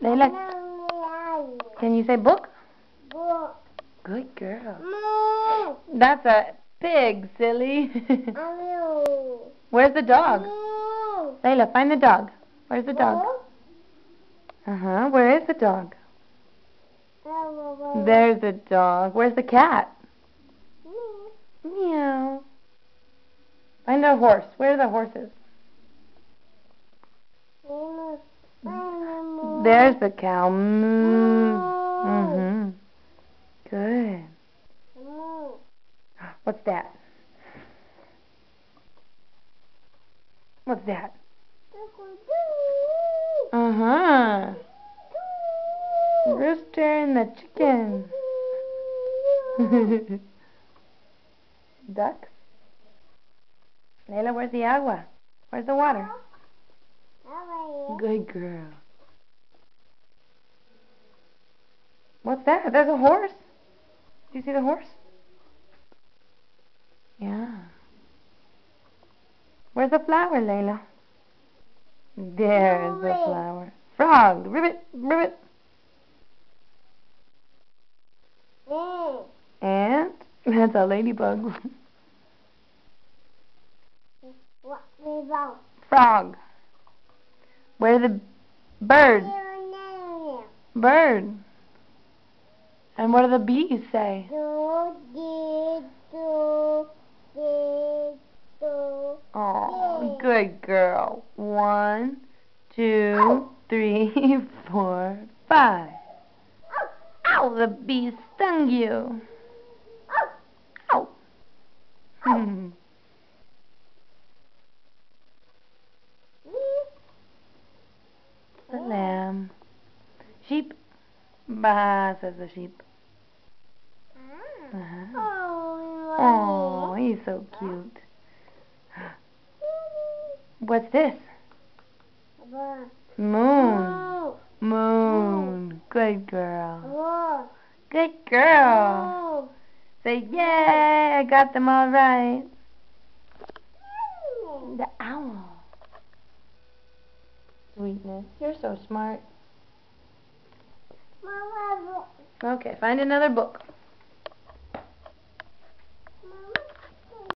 Layla, can you say book? Book. Good girl. Moo. That's a pig, silly. Moo. Where's the dog? Moo. Layla, find the dog. Where's the dog? Moo. Where is the dog? There's the dog. Where's the cat? Meow. Find a horse. Where are the horses? There's the cow. Mm-hmm. Good. What's that? What's that? Uh-huh. Rooster and the chicken. Ducks. Layla, where's the agua? Where's the water? Good girl. What's that? There's a horse. Do you see the horse? Yeah. Where's the flower, Layla? There's the flower. Frog. Ribbit. Ribbit. And that's a ladybug. Frog. Where's the bird? Bird. And what do the bees say? Oh, good girl. 1, 2, 3, 4, 5. Ow, the bee stung you. Ow. The lamb. Sheep. Bah, says the sheep. Oh, he's so cute. What's this? Moon. Moon. Good girl. Good girl. Say, yay, I got them all right. The owl. Sweetness. You're so smart. Okay, find another book.